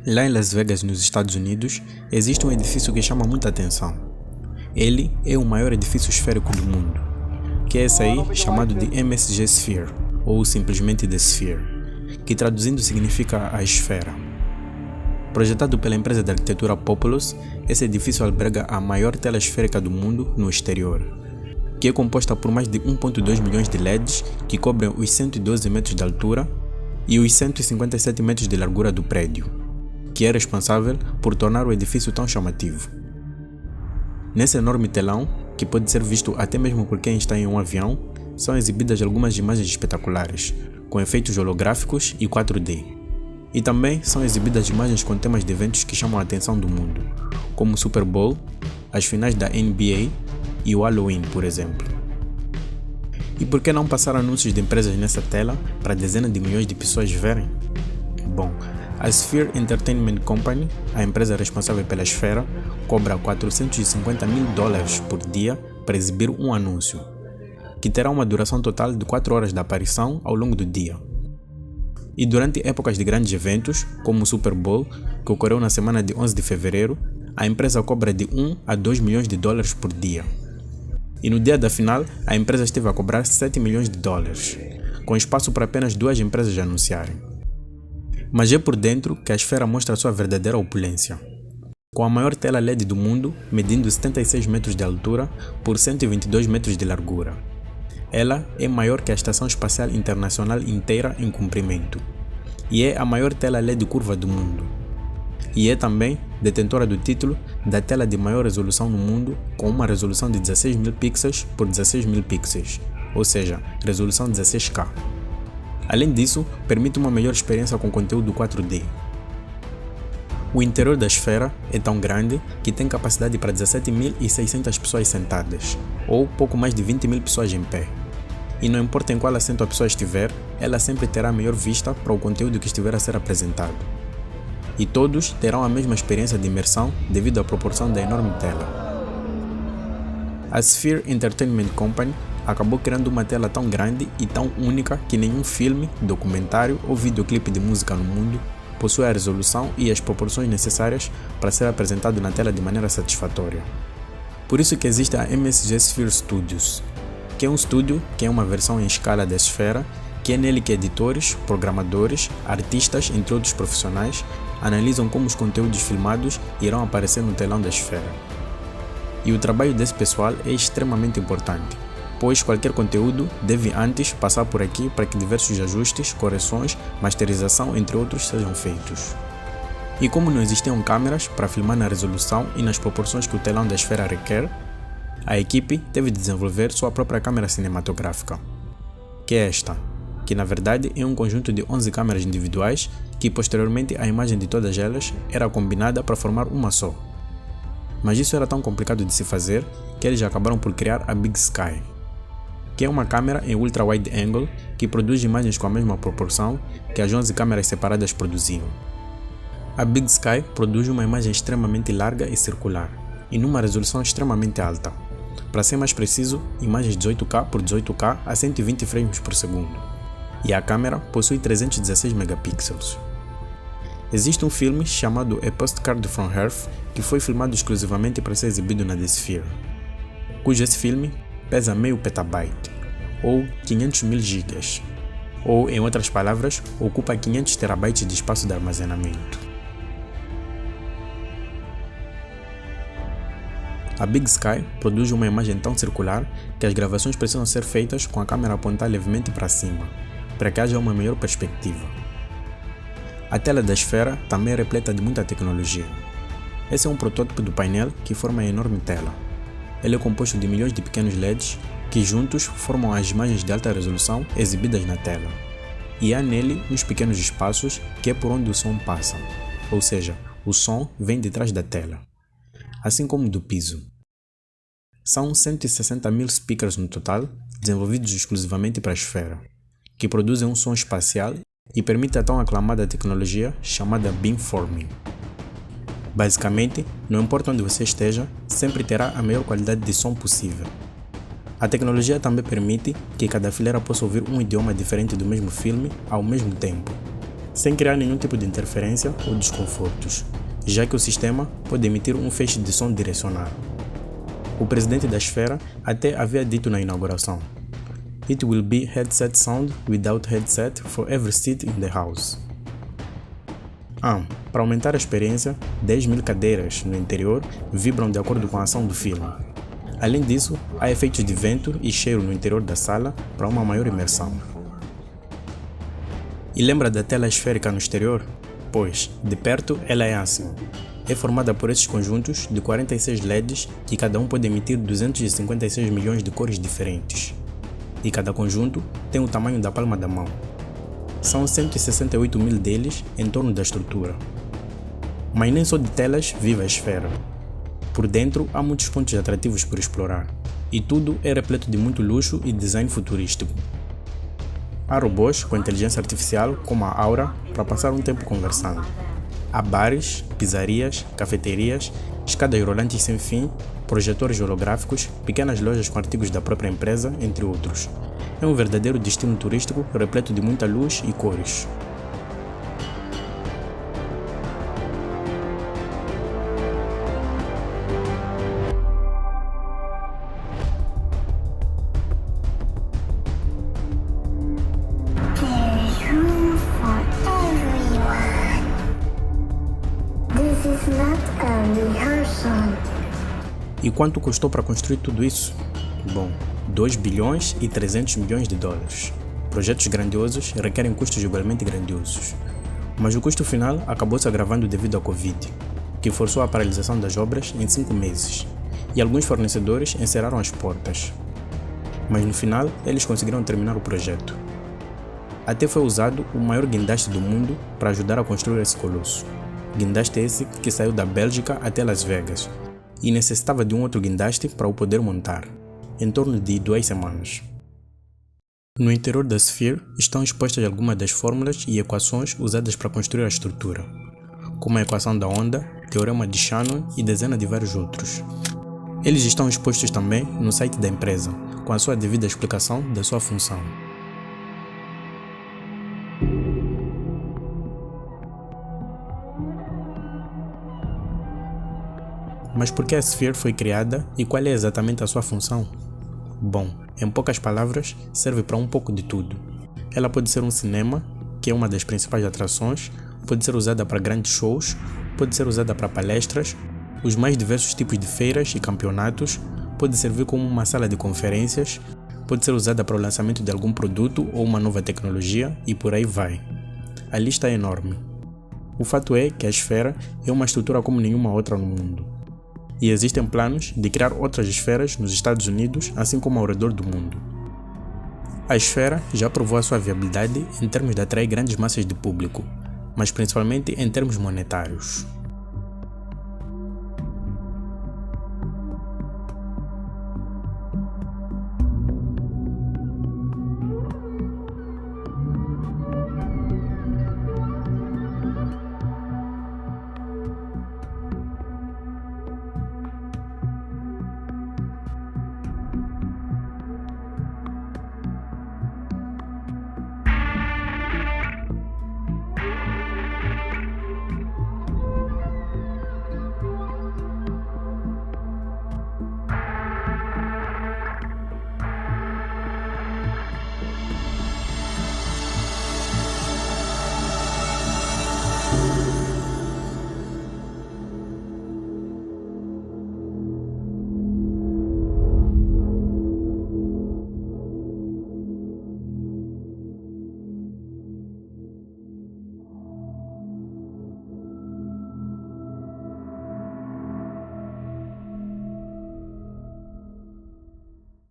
Lá em Las Vegas, nos Estados Unidos, existe um edifício que chama muita atenção. Ele é o maior edifício esférico do mundo, que é esse aí chamado de MSG Sphere, ou simplesmente The Sphere, que traduzindo significa a esfera. Projetado pela empresa de arquitetura Populous, esse edifício alberga a maior tela esférica do mundo no exterior, que é composta por mais de 1,2 milhões de LEDs que cobrem os 112 metros de altura e os 157 metros de largura do prédio, que é responsável por tornar o edifício tão chamativo. Nesse enorme telão, que pode ser visto até mesmo por quem está em um avião, são exibidas algumas imagens espetaculares, com efeitos holográficos e 4D. E também são exibidas imagens com temas de eventos que chamam a atenção do mundo, como o Super Bowl, as finais da NBA e o Halloween, por exemplo. E por que não passar anúncios de empresas nessa tela para dezenas de milhões de pessoas verem? Bom, a Sphere Entertainment Company, a empresa responsável pela esfera, cobra $450 mil por dia para exibir um anúncio, que terá uma duração total de 4 horas de aparição ao longo do dia. E durante épocas de grandes eventos, como o Super Bowl, que ocorreu na semana de 11 de fevereiro, a empresa cobra de 1 a 2 milhões de dólares por dia. E no dia da final, a empresa esteve a cobrar 7 milhões de dólares, com espaço para apenas 2 empresas anunciarem. Mas é por dentro que a esfera mostra a sua verdadeira opulência. Com a maior tela LED do mundo, medindo 76 metros de altura por 122 metros de largura. Ela é maior que a Estação Espacial Internacional inteira em comprimento. E é a maior tela LED curva do mundo. E é também detentora do título da tela de maior resolução no mundo, com uma resolução de 16.000 pixels por 16.000 pixels, ou seja, resolução 16K. Além disso, permite uma melhor experiência com conteúdo 4D. O interior da esfera é tão grande que tem capacidade para 17.600 pessoas sentadas, ou pouco mais de 20.000 pessoas em pé. E não importa em qual assento a pessoa estiver, ela sempre terá a melhor vista para o conteúdo que estiver a ser apresentado. E todos terão a mesma experiência de imersão devido à proporção da enorme tela. A Sphere Entertainment Company acabou criando uma tela tão grande e tão única que nenhum filme, documentário ou videoclipe de música no mundo possui a resolução e as proporções necessárias para ser apresentado na tela de maneira satisfatória. Por isso que existe a MSG Sphere Studios, que é um estúdio que é uma versão em escala da esfera, que é nele que editores, programadores, artistas, entre outros profissionais, analisam como os conteúdos filmados irão aparecer no telão da esfera. E o trabalho desse pessoal é extremamente importante, pois qualquer conteúdo deve antes passar por aqui para que diversos ajustes, correções, masterização, entre outros, sejam feitos. E como não existiam câmeras para filmar na resolução e nas proporções que o telão da esfera requer, a equipe teve de desenvolver sua própria câmera cinematográfica, que é esta, que na verdade é um conjunto de 11 câmeras individuais que posteriormente a imagem de todas elas era combinada para formar uma só. Mas isso era tão complicado de se fazer que eles acabaram por criar a Big Sky, que é uma câmera em ultra wide angle que produz imagens com a mesma proporção que as 11 câmeras separadas produziam. A Big Sky produz uma imagem extremamente larga e circular, e numa resolução extremamente alta. Para ser mais preciso, imagens 18K por 18K a 120 frames por segundo. E a câmera possui 316 megapixels. Existe um filme chamado A Postcard from Earth que foi filmado exclusivamente para ser exibido na The Sphere, cujo esse filme pesa meio petabyte, ou 500 mil gigas, ou em outras palavras, ocupa 500 terabytes de espaço de armazenamento. A Big Sky produz uma imagem tão circular que as gravações precisam ser feitas com a câmera apontada levemente para cima, para que haja uma melhor perspectiva. A tela da esfera também é repleta de muita tecnologia. Esse é um protótipo do painel que forma a enorme tela. Ele é composto de milhões de pequenos LEDs que juntos formam as imagens de alta resolução exibidas na tela. E há nele uns pequenos espaços que é por onde o som passa, ou seja, o som vem de trás da tela, assim como do piso. São 160 mil speakers no total, desenvolvidos exclusivamente para a esfera, que produzem um som espacial e permite a tão aclamada tecnologia chamada beamforming. Basicamente, não importa onde você esteja, sempre terá a maior qualidade de som possível. A tecnologia também permite que cada fileira possa ouvir um idioma diferente do mesmo filme ao mesmo tempo, sem criar nenhum tipo de interferência ou desconfortos, já que o sistema pode emitir um feixe de som direcionado. O presidente da Esfera até havia dito na inauguração: "It will be headset sound without headset for every seat in the house." Para aumentar a experiência, 10.000 cadeiras no interior vibram de acordo com a ação do filme. Além disso, há efeitos de vento e cheiro no interior da sala para uma maior imersão. E lembra da tela esférica no exterior? Pois, de perto ela é assim. É formada por esses conjuntos de 46 LEDs que cada um pode emitir 256 milhões de cores diferentes. E cada conjunto tem o tamanho da palma da mão. São 168 mil deles em torno da estrutura. Mas nem só de telas vive a Esfera. Por dentro há muitos pontos atrativos por explorar, e tudo é repleto de muito luxo e design futurístico. Há robôs com inteligência artificial como a Aura para passar um tempo conversando. Há bares, pizzarias, cafeterias, escadas rolantes sem fim, projetores holográficos, pequenas lojas com artigos da própria empresa, entre outros. É um verdadeiro destino turístico repleto de muita luz e cores. There's room for everyone. This is not a rehearsal. E quanto custou para construir tudo isso? Bom, 2 bilhões e 300 milhões de dólares. Projetos grandiosos requerem custos igualmente grandiosos. Mas o custo final acabou se agravando devido à Covid, que forçou a paralisação das obras em 5 meses, e alguns fornecedores encerraram as portas. Mas no final, eles conseguiram terminar o projeto. Até foi usado o maior guindaste do mundo para ajudar a construir esse colosso. Guindaste esse que saiu da Bélgica até Las Vegas, e necessitava de um outro guindaste para o poder montar, em torno de 2 semanas. No interior da Sphere estão expostas algumas das fórmulas e equações usadas para construir a estrutura, como a equação da onda, teorema de Shannon e dezenas de vários outros. Eles estão expostos também no site da empresa, com a sua devida explicação da sua função. Mas por que a Sphere foi criada e qual é exatamente a sua função? Bom, em poucas palavras, serve para um pouco de tudo. Ela pode ser um cinema, que é uma das principais atrações, pode ser usada para grandes shows, pode ser usada para palestras, os mais diversos tipos de feiras e campeonatos, pode servir como uma sala de conferências, pode ser usada para o lançamento de algum produto ou uma nova tecnologia e por aí vai. A lista é enorme. O fato é que a Esfera é uma estrutura como nenhuma outra no mundo. E existem planos de criar outras esferas nos Estados Unidos, assim como ao redor do mundo. A Esfera já provou a sua viabilidade em termos de atrair grandes massas de público, mas principalmente em termos monetários.